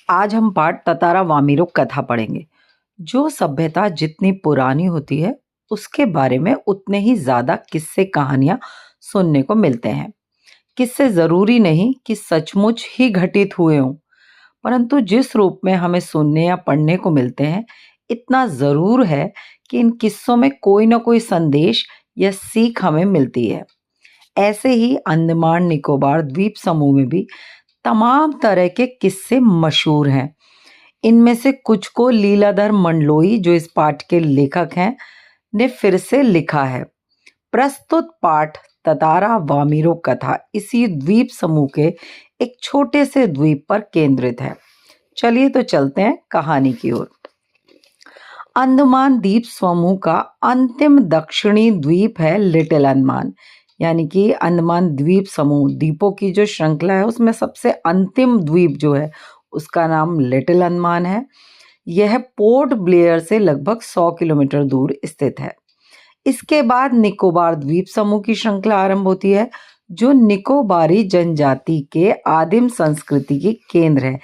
आज हम पाठ ततारा वामीरो कथा पढ़ेंगे। जो सभ्यता जितनी पुरानी होती है उसके बारे में उतने ही ज्यादा किस्से कहानियां सुनने को मिलते हैं। किस्से जरूरी नहीं कि सचमुच ही घटित हुए हों, परंतु जिस रूप में हमें सुनने या पढ़ने को मिलते हैं, इतना जरूर है कि इन किस्सों में कोई ना कोई संदेश या सीख हमें मिलती है। ऐसे ही अंडमान निकोबार द्वीप समूह में भी तमाम तरह के किस्से मशहूर हैं। इनमें से कुछ को लीलाधर मंडलोई, जो इस पाठ के लेखक हैं, ने फिर से लिखा है। प्रस्तुत पाठ ततारा वामीरो कथा इसी द्वीप समूह के एक छोटे से द्वीप पर केंद्रित है। चलिए तो चलते हैं कहानी की ओर। अंडमान द्वीप समूह का अंतिम दक्षिणी द्वीप है लिटिल अंडमान, यानी कि अंडमान द्वीप समूह द्वीपों की जो श्रृंखला है उसमें सबसे अंतिम द्वीप जो है उसका नाम लिटिल अंडमान है। यह पोर्ट ब्लेयर से लगभग 100 किलोमीटर दूर स्थित है। इसके बाद निकोबार द्वीप समूह की श्रृंखला आरंभ होती है, जो निकोबारी जनजाति के आदिम संस्कृति की केंद्र है,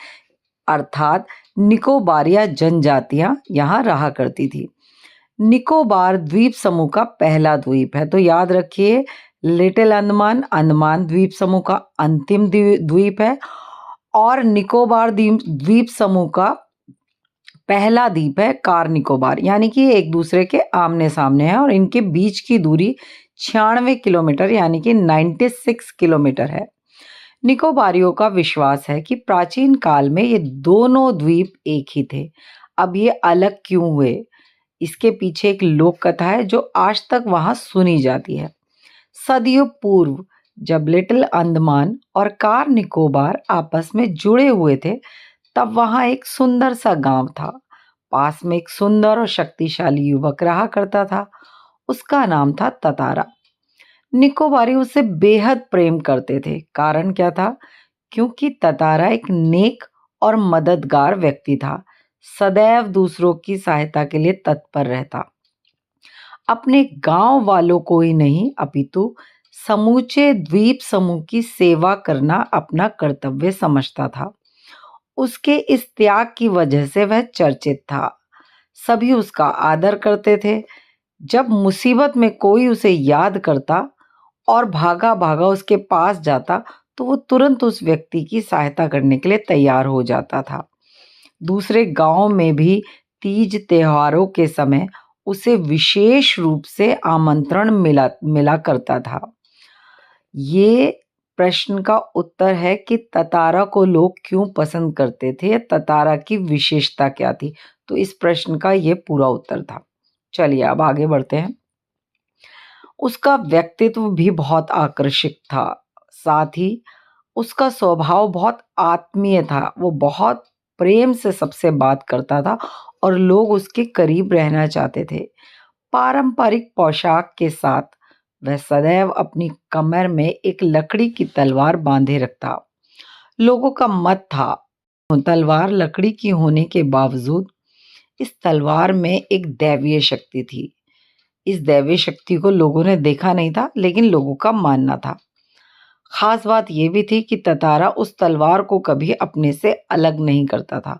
अर्थात निकोबारिया जनजातियां यहाँ रहा करती थी। निकोबार द्वीप समूह का पहला द्वीप है, तो याद रखिए लिटिल अंडमान अंडमान द्वीप समूह का अंतिम द्वीप है और निकोबार द्वीप समूह का पहला द्वीप है कार निकोबार, यानी कि एक दूसरे के आमने सामने है और इनके बीच की दूरी 96 किलोमीटर यानी कि 96 किलोमीटर है। निकोबारियों का विश्वास है कि प्राचीन काल में ये दोनों द्वीप एक ही थे। अब ये अलग क्यों हुए, इसके पीछे एक लोक कथा है जो आज तक वहां सुनी जाती है। सदियों पूर्व जब लिटिल अंडमान और कार निकोबार आपस में जुड़े हुए थे, तब वहां एक सुंदर सा गांव था। पास में एक सुंदर और शक्तिशाली युवक रहा करता था। उसका नाम था ततारा। निकोबारी उसे बेहद प्रेम करते थे। कारण क्या था? क्योंकि ततारा एक नेक और मददगार व्यक्ति था, सदैव दूसरों की सहायता के लिए तत्पर रहता। अपने गांव वालों को ही नहीं अपितु समूचे द्वीप समूह की सेवा करना अपना कर्तव्य समझता था। उसके इस त्याग की वजह से वह चर्चित था। सभी उसका आदर करते थे। जब मुसीबत में कोई उसे याद करता और भागा भागा उसके पास जाता, तो वो तुरंत उस व्यक्ति की सहायता करने के लिए तैयार हो जाता था। दूसरे गांव में भी तीज त्योहारों के समय उसे विशेष रूप से आमंत्रण मिला करता था। ये प्रश्न का उत्तर है कि ततारा को लोग क्यों पसंद करते थे, ततारा की विशेषता क्या थी। तो इस प्रश्न का ये पूरा उत्तर था। चलिए अब आगे बढ़ते हैं। उसका व्यक्तित्व भी बहुत आकर्षक था, साथ ही उसका स्वभाव बहुत आत्मीय था। वो बहुत प्रेम से सबसे बात करता था और लोग उसके करीब रहना चाहते थे। पारंपरिक पोशाक के साथ वह सदैव अपनी कमर में एक लकड़ी की तलवार बांधे रखता। लोगों का मत था तलवार लकड़ी की होने के बावजूद इस तलवार में एक दैवीय शक्ति थी। इस दैवीय शक्ति को लोगों ने देखा नहीं था, लेकिन लोगों का मानना था। खास बात यह भी थी कि ततारा उस तलवार को कभी अपने से अलग नहीं करता था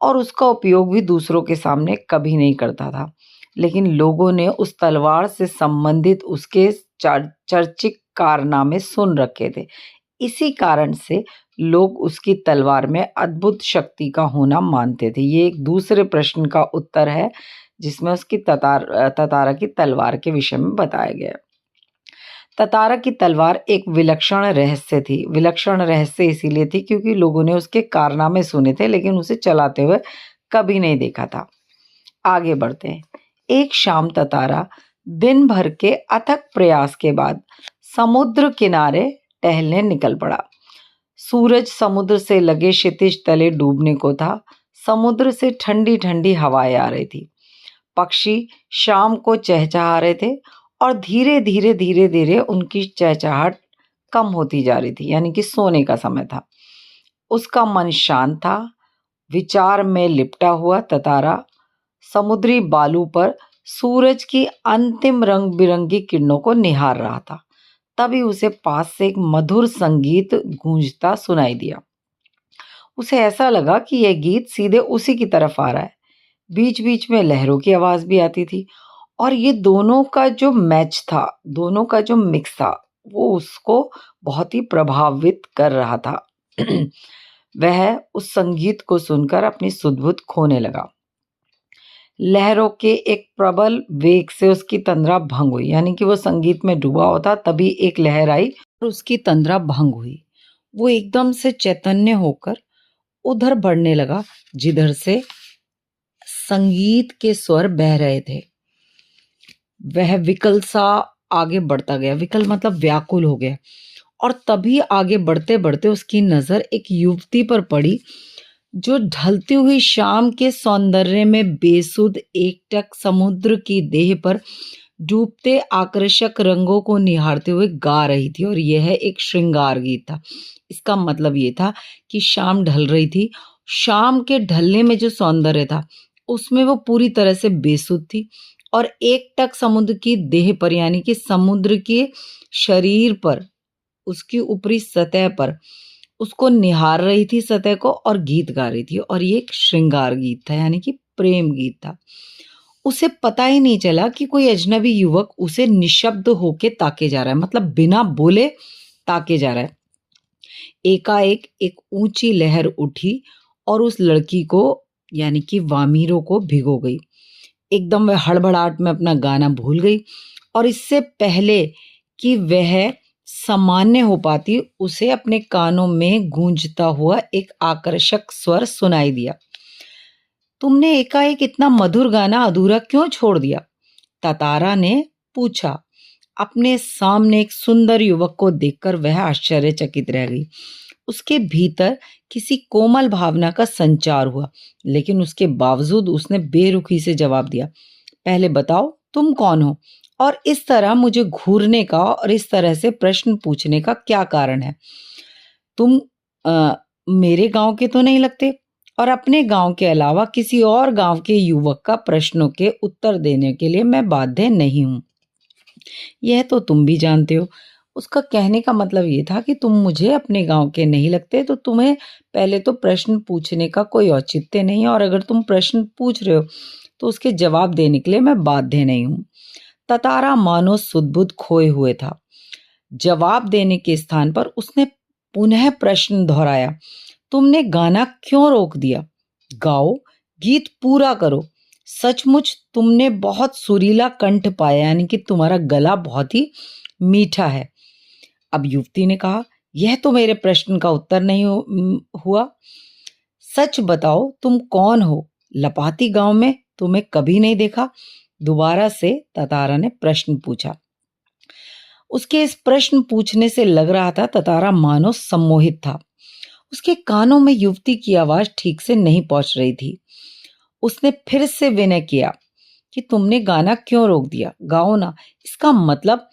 और उसका उपयोग भी दूसरों के सामने कभी नहीं करता था। लेकिन लोगों ने उस तलवार से संबंधित उसके चर्चित कारनामे सुन रखे थे। इसी कारण से लोग उसकी तलवार में अद्भुत शक्ति का होना मानते थे। ये एक दूसरे प्रश्न का उत्तर है जिसमें उसकी ततारा की तलवार के विषय में बताया गया है। ततारा की तलवार एक विलक्षण रहस्य थी। विलक्षण रहस्य इसीलिए थी क्योंकि लोगों ने उसके कारनामे सुने थे, लेकिन उसे चलाते हुए कभी नहीं देखा था। आगे बढ़ते हैं। एक शाम ततारा दिन भर के अथक प्रयास के बाद समुद्र किनारे टहलने निकल पड़ा। सूरज समुद्र से लगे क्षितिज तले डूबने को था। समुद्र से ठंडी ठंडी हवाएं आ रही थी। पक्षी शाम को चहचहा रहे थे और धीरे धीरे उनकी चहचहाहट कम होती जा रही थी, यानी कि सोने का समय था। उसका मन शांत था। विचार में लिपटा हुआ ततारा समुद्री बालू पर सूरज की अंतिम रंग बिरंगी किरणों को निहार रहा था। तभी उसे पास से एक मधुर संगीत गूंजता सुनाई दिया। उसे ऐसा लगा कि यह गीत सीधे उसी की तरफ आ रहा है। बीच-बीच में लहरों की आवाज़ भी आती थी और ये दोनों का जो मैच था, दोनों का जो मिक्स था, वो उसको बहुत ही प्रभावित कर रहा था। वह उस संगीत को सुनकर अपनी सुध-बुध खोने लगा। लहरों के एक प्रबल वेग से उसकी तंद्रा भंग हुई, यानी कि वो संगीत में डूबा हुआ था, तभी एक लहर आई और उसकी तंद्रा भंग हुई। वो एकदम से चैतन्य होकर उधर बढ़ने लगा जिधर से संगीत के स्वर बह रहे थे। वह विकल सा आगे बढ़ता गया, विकल मतलब व्याकुल हो गया, और तभी आगे बढ़ते बढ़ते उसकी नजर एक युवती पर पड़ी जो ढलती हुई शाम के सौंदर्य में बेसुध एकटक समुद्र की देह पर डूबते आकर्षक रंगों को निहारते हुए गा रही थी। और यह एक श्रृंगार गीत था। इसका मतलब ये था कि शाम ढल रही थी। शाम के ढलने में जो सौंदर्य था उसमें वो पूरी तरह से बेसुध थी और एकटक समुद्र की देह पर, यानी कि समुद्र के शरीर पर, उसकी ऊपरी सतह पर उसको निहार रही थी, सतह को, और गीत गा रही थी। और ये एक श्रृंगार गीत था, यानी कि प्रेम गीत था। उसे पता ही नहीं चला कि कोई अजनबी युवक उसे निशब्द होके ताके जा रहा है, मतलब बिना बोले ताके जा रहा है। एकाएक एक ऊंची लहर उठी और उस लड़की को, यानी कि वामीरो को, भिगो गई। एकदम वह हड़बड़ाहट में अपना गाना भूल गई और इससे पहले कि वह सामान्य हो पाती, उसे अपने कानों में गूंजता हुआ एक आकर्षक स्वर सुनाई दिया। तुमने एकाएक इतना मधुर गाना अधूरा क्यों छोड़ दिया? ततारा ने पूछा। अपने सामने एक सुंदर युवक को देखकर वह आश्चर्यचकित रह गई। उसके भीतर किसी कोमल भावना का संचार हुआ, लेकिन उसके बावजूद उसने बेरुखी से जवाब दिया, पहले बताओ तुम कौन हो और इस तरह मुझे घूरने का और इस तरह से प्रश्न पूछने का क्या कारण है? तुम मेरे गांव के तो नहीं लगते और अपने गांव के अलावा किसी और गांव के युवक का प्रश्नों के उत्तर देने के लिए मैं बाध्य नहीं हूं। यह तो तुम भी जानते हो। उसका कहने का मतलब ये था कि तुम मुझे अपने गांव के नहीं लगते, तो तुम्हें पहले तो प्रश्न पूछने का कोई औचित्य नहीं है, और अगर तुम प्रश्न पूछ रहे हो तो उसके जवाब देने के लिए मैं बाध्य नहीं हूं। ततारा मानो सुध-बुध खोए हुए था। जवाब देने के स्थान पर उसने पुनः प्रश्न दोहराया, तुमने गाना क्यों रोक दिया? गाओ, गीत पूरा करो। सचमुच तुमने बहुत सुरीला कंठ पाया, यानी कि तुम्हारा गला बहुत ही मीठा है। अब युवती ने कहा, यह तो मेरे प्रश्न का उत्तर नहीं हुआ। सच बताओ तुम कौन हो? लपाती गांव में तुम्हें कभी नहीं देखा। दोबारा से ततारा ने प्रश्न पूछा। उसके इस प्रश्न पूछने से लग रहा था ततारा मानो सम्मोहित था। उसके कानों में युवती की आवाज ठीक से नहीं पहुंच रही थी। उसने फिर से विनय किया कि तुमने गाना क्यों रोक दिया? गाओ ना। इसका मतलब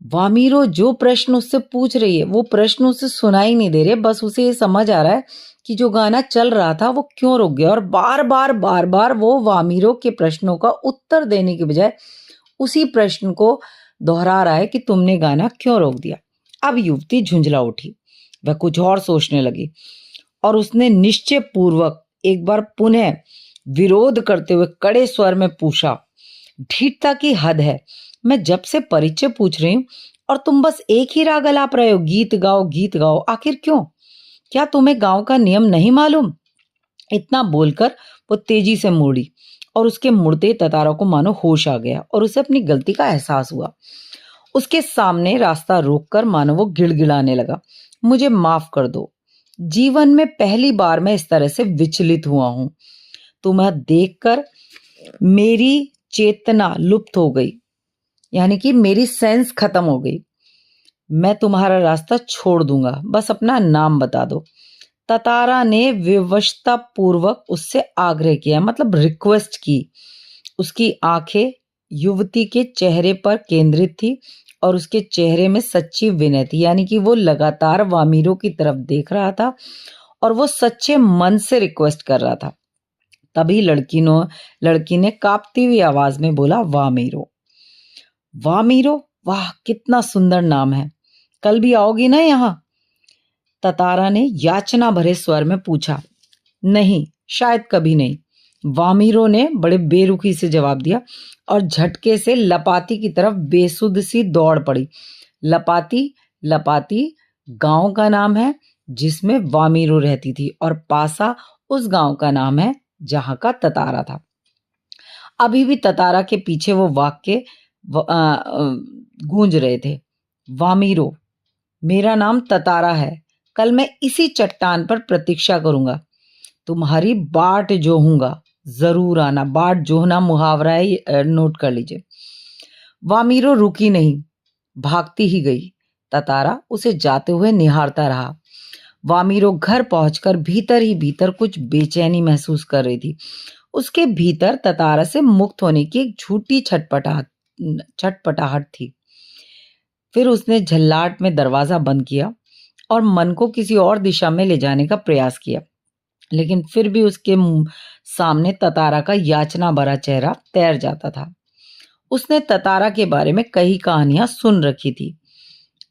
वामीरो जो प्रश्न उससे पूछ रही है वो प्रश्न उसे सुनाई नहीं दे रहे, बस उसे ये समझ आ रहा है कि जो गाना चल रहा था वो क्यों रुक गया, और बार बार वो वामीरो के प्रश्नों का उत्तर देने के बजाय उसी प्रश्न को दोहरा रहा है कि तुमने गाना क्यों रोक दिया। अब युवती झुंझला उठी, वह कुछ और सोचने लगी और उसने निश्चय पूर्वक एक बार पुनः विरोध करते हुए कड़े स्वर में पूछा, ढीठता की हद है। मैं जब से परिचय पूछ रही हूँ और तुम बस एक ही राग अलाप रहे हो, गीत गाओ, आखिर क्यों? क्या तुम्हें गांव का नियम नहीं मालूम? इतना बोलकर वो तेजी से मुड़ी और उसके मुड़ते ततारा को मानो होश आ गया और उसे अपनी गलती का एहसास हुआ। उसके सामने रास्ता रोककर मानो वो गिड़गिड़ाने लगा, मुझे माफ कर दो। जीवन में पहली बार मैं इस तरह से विचलित हुआ हूं। तुम्हें देखकर मेरी चेतना लुप्त हो गई, यानी कि मेरी सेंस खत्म हो गई। मैं तुम्हारा रास्ता छोड़ दूंगा, बस अपना नाम बता दो। ततारा ने विवशता पूर्वक उससे आग्रह किया, मतलब रिक्वेस्ट की। उसकी आंखें युवती के चेहरे पर केंद्रित थी और उसके चेहरे में सच्ची विनय थी, यानी कि वो लगातार वामीरो की तरफ देख रहा था और वो सच्चे मन से रिक्वेस्ट कर रहा था। तभी लड़की ने कांपती हुई आवाज में बोला, वामीरो। वामीरो, वाह कितना सुंदर नाम है। कल भी आओगी ना यहाँ? ततारा ने याचना भरे स्वर में पूछा। नहीं, शायद कभी नहीं, वामीरो ने बड़े बेरुखी से जवाब दिया और झटके से लपाती की तरफ बेसुध सी दौड़ पड़ी। लपाती लपाती गांव का नाम है जिसमें वामीरो रहती थी, और पासा उस गांव का नाम है जहां का ततारा था। अभी भी ततारा के पीछे वो वाक्य गूंज रहे थे। वामीरो, मेरा नाम ततारा है, कल मैं इसी चट्टान पर प्रतीक्षा करूंगा, तुम्हारी बाट जोहूंगा, जरूर आना। बाट जोहना मुहावरा है, नोट कर लीजिए। वामीरो रुकी नहीं, भागती ही गई। ततारा उसे जाते हुए निहारता रहा। वामीरो घर पहुंचकर भीतर ही भीतर कुछ बेचैनी महसूस कर रही थी। उसके भीतर ततारा से मुक्त होने की एक झूठी छटपटाहट थी। फिर उसने झल्लाट में दरवाजा बंद किया और मन को किसी और दिशा में ले जाने का प्रयास किया, लेकिन फिर भी उसके सामने ततारा का याचना भरा चेहरा तैर जाता था। उसने ततारा के बारे में कई कहानियां सुन रखी थी।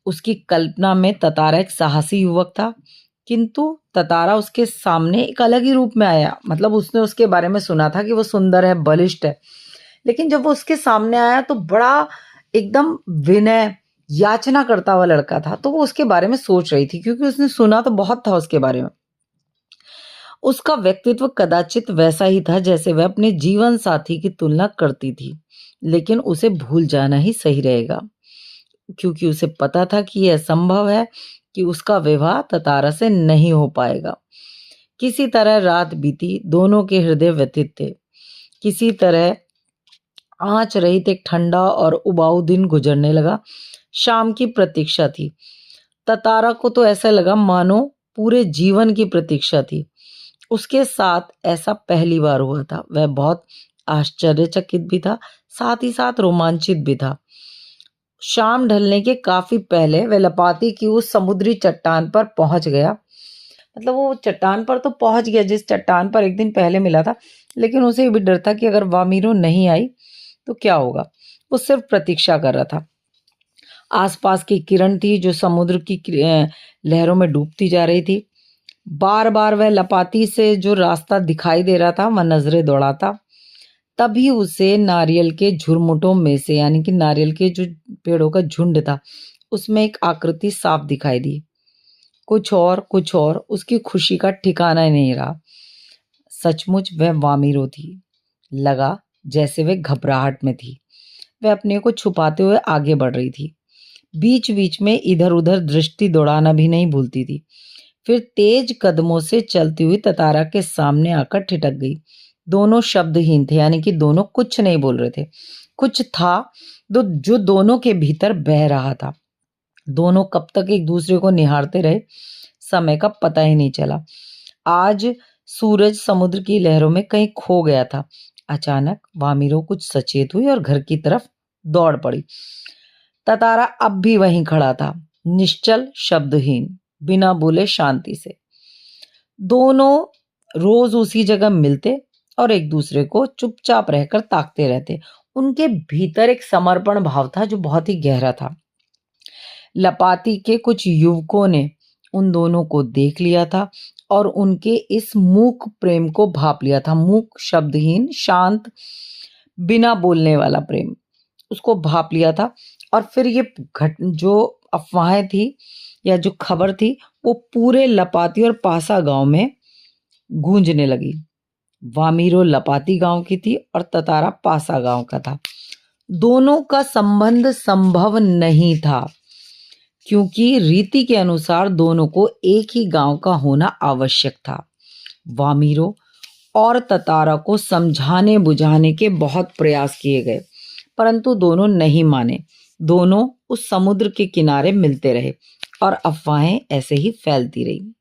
उसकी कल्पना में ततारा एक साहसी युवक था, किंतु ततारा उसके सामने एक अलग ही रूप में आया। मतलब उसने उसके बारे में सुना था कि वो सुंदर है, बलिष्ठ है, लेकिन जब वो उसके सामने आया तो बड़ा एकदम विनय, याचना करता हुआ लड़का था। तो वो उसके बारे में सोच रही थी, क्योंकि उसने सुना तो बहुत था उसके बारे में। उसका व्यक्तित्व कदाचित वैसा ही था जैसे वह अपने जीवन साथी की तुलना करती थी, लेकिन उसे भूल जाना ही सही रहेगा, क्योंकि उसे पता था कि यह संभव है कि उसका विवाह ततारा से नहीं हो पाएगा। किसी तरह रात बीती, दोनों के हृदय व्यथित थे। किसी तरह आंच रहित एक ठंडा और उबाऊ दिन गुजरने लगा। शाम की प्रतीक्षा थी। ततारा को तो ऐसा लगा मानो पूरे जीवन की प्रतीक्षा थी। उसके साथ ऐसा पहली बार हुआ था। वह बहुत आश्चर्यचकित भी था, साथ ही साथ रोमांचित भी था। शाम ढलने के काफी पहले वह लपाती की उस समुद्री चट्टान पर पहुंच गया। मतलब वो चट्टान पर तो पहुंच गया जिस चट्टान पर एक दिन पहले मिला था, लेकिन उसे भी डर था कि अगर वामीरो नहीं आई तो क्या होगा। वो सिर्फ प्रतीक्षा कर रहा था। आसपास की किरण थी जो समुद्र की लहरों में डूबती जा रही थी। बार बार वह लपाती से जो रास्ता दिखाई दे रहा था वह नजरें दौड़ाता। तभी उसे नारियल के झुरमुटों में से, यानी कि नारियल के जो पेड़ों का झुंड था, उसमें एक आकृति साफ दिखाई दी। कुछ और उसकी खुशी का ठिकाना ही नहीं रहा। सचमुच वह वामीरो थी। लगा जैसे वह घबराहट में थी। वह अपने को छुपाते हुए आगे बढ़ रही थी। बीच बीच में इधर उधर दृष्टि दौड़ाना भी नहीं भूलती थी। फिर तेज कदमों से चलती हुई ततारा के सामने आकर ठिठक गई। दोनों शब्दहीन थे, यानी कि दोनों कुछ नहीं बोल रहे थे। कुछ था जो दोनों के भीतर बह रहा था। दोनों कब तक एक दूसरे को निहारते रहे, समय का पता ही नहीं चला। आज सूरज समुद्र की लहरों में कहीं खो गया था। अचानक वामीरो कुछ सचेत हुई और घर की तरफ दौड़ पड़ी। ततारा अब भी वहीं खड़ा था, निश्चल, शब्दहीन, बिना बोले, शांति से। दोनों रोज उसी जगह मिलते और एक दूसरे को चुपचाप रहकर ताकते रहते। उनके भीतर एक समर्पण भाव था जो बहुत ही गहरा था। लपाती के कुछ युवकों ने उन दोनों को देख लिया था और उनके इस मूक प्रेम को भाप लिया था। मूक, शब्दहीन, शांत, बिना बोलने वाला प्रेम, उसको भाप लिया था। और फिर ये जो अफवाहें थी या जो खबर थी वो पूरे लपाती और पासा गांव में गूंजने लगी। वामीरो लपाती गांव की थी और ततारा पासा गांव का था। दोनों का संबंध संभव नहीं था, क्योंकि रीति के अनुसार दोनों को एक ही गांव का होना आवश्यक था। वामीरो और ततारा को समझाने बुझाने के बहुत प्रयास किए गए, परंतु दोनों नहीं माने। दोनों उस समुद्र के किनारे मिलते रहे और अफवाहें ऐसे ही फैलती रही।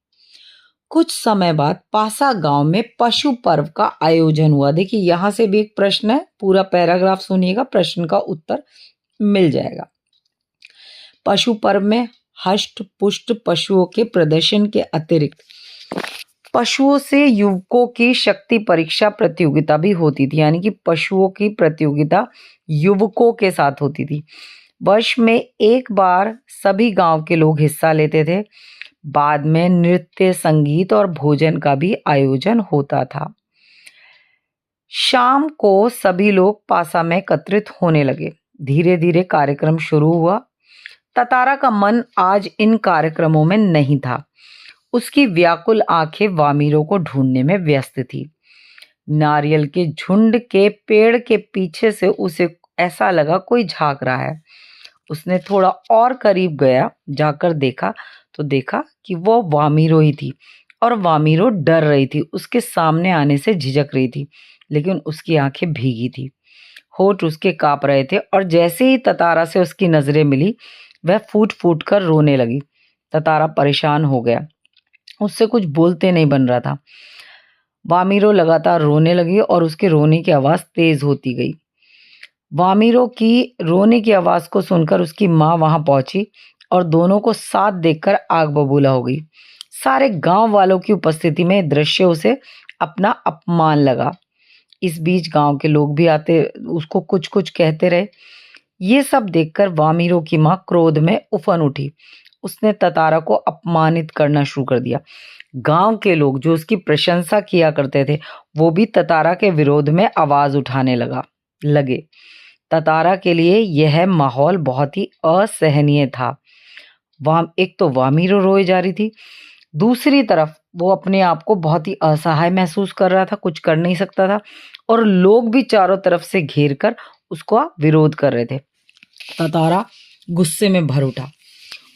कुछ समय बाद पासा गांव में पशु पर्व का आयोजन हुआ। देखिए, यहां से भी एक प्रश्न है, पूरा पैराग्राफ सुनिएगा, प्रश्न का उत्तर मिल जाएगा। पशु पर्व में हष्ट पुष्ट पशुओं के प्रदर्शन के अतिरिक्त पशुओं से युवकों की शक्ति परीक्षा प्रतियोगिता भी होती थी, यानी कि पशुओं की प्रतियोगिता युवकों के साथ होती थी। वर्ष में एक बार सभी गांव के लोग हिस्सा लेते थे। बाद में नृत्य, संगीत और भोजन का भी आयोजन होता था। शाम को सभी लोग पासा में एकत्रित होने लगे। धीरे धीरे कार्यक्रम शुरू हुआ। ततारा का मन आज इन कार्यक्रमों में नहीं था। उसकी व्याकुल आंखें वामिरों को ढूंढने में व्यस्त थी। नारियल के झुंड के पेड़ के पीछे से उसे ऐसा लगा कोई झांक रहा है। उसने थोड़ा और करीब गया, जाकर देखा तो देखा कि वो वामिरो ही थी और वामिरो डर रही थी। उसके सामने आने से झिझक रही थी, लेकिन उसकी आंखें भीगी थी, होठ उसके कांप रहे थे और जैसे ही ततारा से उसकी नजरें मिली वह फूट फूट कर रोने लगी। ततारा परेशान हो गया, उससे कुछ बोलते नहीं बन रहा था। वामिरो लगातार रोने लगी और उसके रोने की आवाज तेज होती गई। वामिरो की रोने की आवाज को सुनकर उसकी माँ वहां पहुंची और दोनों को साथ देखकर आग बबूला हो गई। सारे गांव वालों की उपस्थिति में दृश्य उसे अपना अपमान लगा। इस बीच गांव के लोग भी आते उसको कुछ कुछ कहते रहे। ये सब देखकर वामिरो की माँ क्रोध में उफन उठी। उसने ततारा को अपमानित करना शुरू कर दिया। गांव के लोग जो उसकी प्रशंसा किया करते थे वो भी ततारा के विरोध में आवाज उठाने लगे। ततारा के लिए यह माहौल बहुत ही असहनीय था। एक तो वामिरो रोए जा रही थी, दूसरी तरफ वो अपने आप को बहुत ही असहाय महसूस कर रहा था, कुछ कर नहीं सकता था और लोग भी चारों तरफ से घेर कर उसका विरोध कर रहे थे। ततारा गुस्से में भर उठा।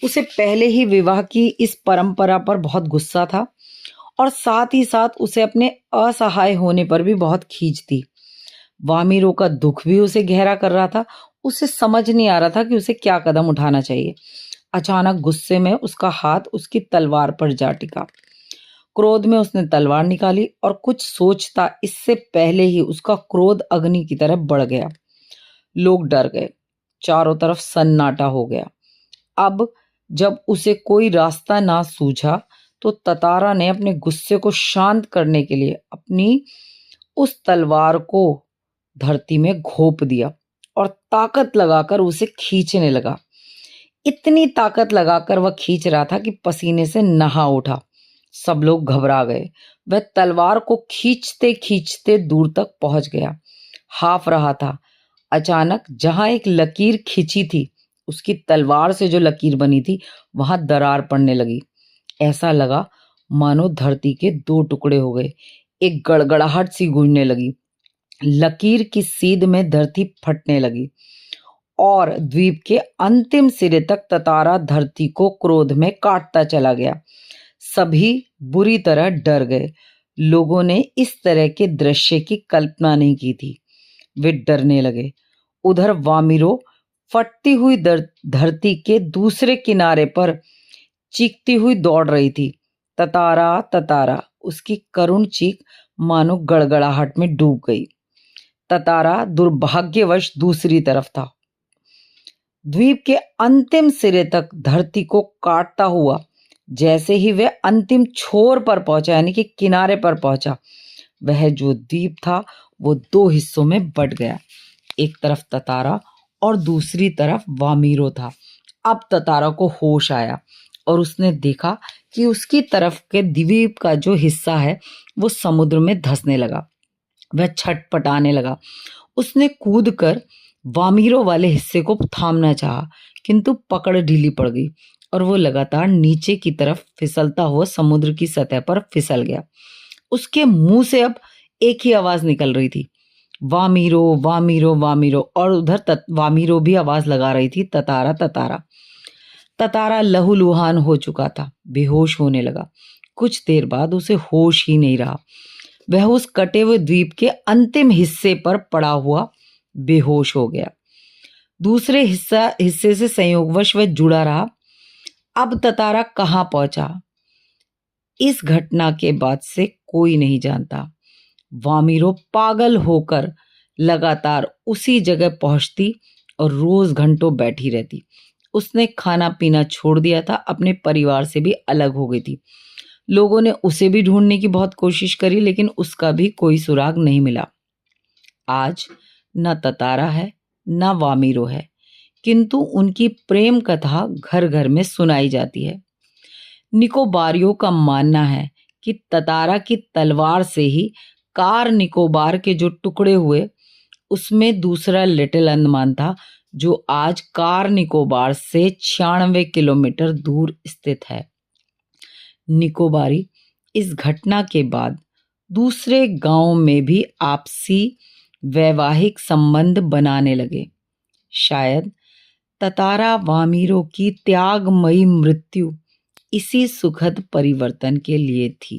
उसे पहले ही विवाह की इस परंपरा पर बहुत गुस्सा था और साथ ही साथ उसे अपने असहाय होने पर भी बहुत खींच थी। वामिरो का दुख भी उसे गहरा कर रहा था। उसे समझ नहीं आ रहा था कि उसे क्या कदम उठाना चाहिए। अचानक गुस्से में उसका हाथ उसकी तलवार पर जा टिका। क्रोध में उसने तलवार निकाली और कुछ सोचता इससे पहले ही उसका क्रोध अग्नि की तरफ बढ़ गया। लोग डर गए, चारों तरफ सन्नाटा हो गया। अब जब उसे कोई रास्ता ना सूझा तो ततारा ने अपने गुस्से को शांत करने के लिए अपनी उस तलवार को धरती में घोंप दिया और ताकत लगाकर उसे खींचने लगा। इतनी ताकत लगाकर वह खींच रहा था कि पसीने से नहा उठा। सब लोग घबरा गए। वह तलवार को खींचते खींचते दूर तक पहुंच गया, हाफ रहा था। अचानक जहां एक लकीर खींची थी, उसकी तलवार से जो लकीर बनी थी वहां दरार पड़ने लगी। ऐसा लगा मानो धरती के दो टुकड़े हो गए। एक गड़गड़ाहट सी गूंजने लगी। लकीर की सीध में धरती फटने लगी और द्वीप के अंतिम सिरे तक ततारा धरती को क्रोध में काटता चला गया। सभी बुरी तरह डर गए। लोगों ने इस तरह के दृश्य की कल्पना नहीं की थी। वे डरने लगे। उधर वामिरो फटती हुई धरती के दूसरे किनारे पर चीखती हुई दौड़ रही थी। ततारा ततारा, उसकी करुण चीख मानो गड़गड़ाहट में डूब गई। ततारा दुर्भाग्यवश दूसरी तरफ था। द्वीप के अंतिम सिरे तक धरती को काटता हुआ जैसे ही वह अंतिम छोर पर पहुंचा, यानी कि किनारे पर पहुंचा, वह जो द्वीप था वो दो हिस्सों में बट गया। एक तरफ ततारा और दूसरी तरफ वामिरो था। अब ततारा को होश आया और उसने देखा कि उसकी तरफ के द्वीप का जो हिस्सा है वो समुद्र में धंसने लगा। वह छटपटाने लगा। उसने कूदकर वामिरो वाले हिस्से को थामना चाहा, किंतु पकड़ ढीली पड़ गई और वो लगातार नीचे की तरफ फिसलता हुआ समुद्र की सतह पर फिसल गया। उसके मुंह से अब एक ही आवाज निकल रही थी, वामिरो वामिरो वामिरो, और उधर वामिरो भी आवाज लगा रही थी, ततारा ततारा। ततारा लहूलुहान हो चुका था, बेहोश होने लगा। कुछ देर बाद उसे होश ही नहीं रहा। वह उस कटे हुए द्वीप के अंतिम हिस्से पर पड़ा हुआ बेहोश हो गया। दूसरे हिस्से से संयोगवश वह जुड़ा रहा। अब ततारा कहाँ पहुंचा, इस घटना के बाद से कोई नहीं जानता। वामिरो पागल होकर लगातार उसी जगह पहुंचती और रोज घंटों बैठी रहती। उसने खाना पीना छोड़ दिया था, अपने परिवार से भी अलग हो गई थी। लोगों ने उसे भी ढूंढने की बहुत कोशिश करी, लेकिन उसका भी कोई सुराग नहीं मिला। आज न ततारा है न वामिरो है, किंतु उनकी प्रेम कथा घर घर में सुनाई जाती है। निकोबारियों का मानना है कि ततारा की तलवार से ही कार निकोबार के जो टुकड़े हुए उसमें दूसरा लिटिल अंडमान था, जो आज कार निकोबार से 96 किलोमीटर दूर स्थित है। निकोबारी इस घटना के बाद दूसरे गांव में भी आपसी वैवाहिक संबंध बनाने लगे। शायद ततारा वामीरों की त्यागमयी मृत्यु इसी सुखद परिवर्तन के लिए थी।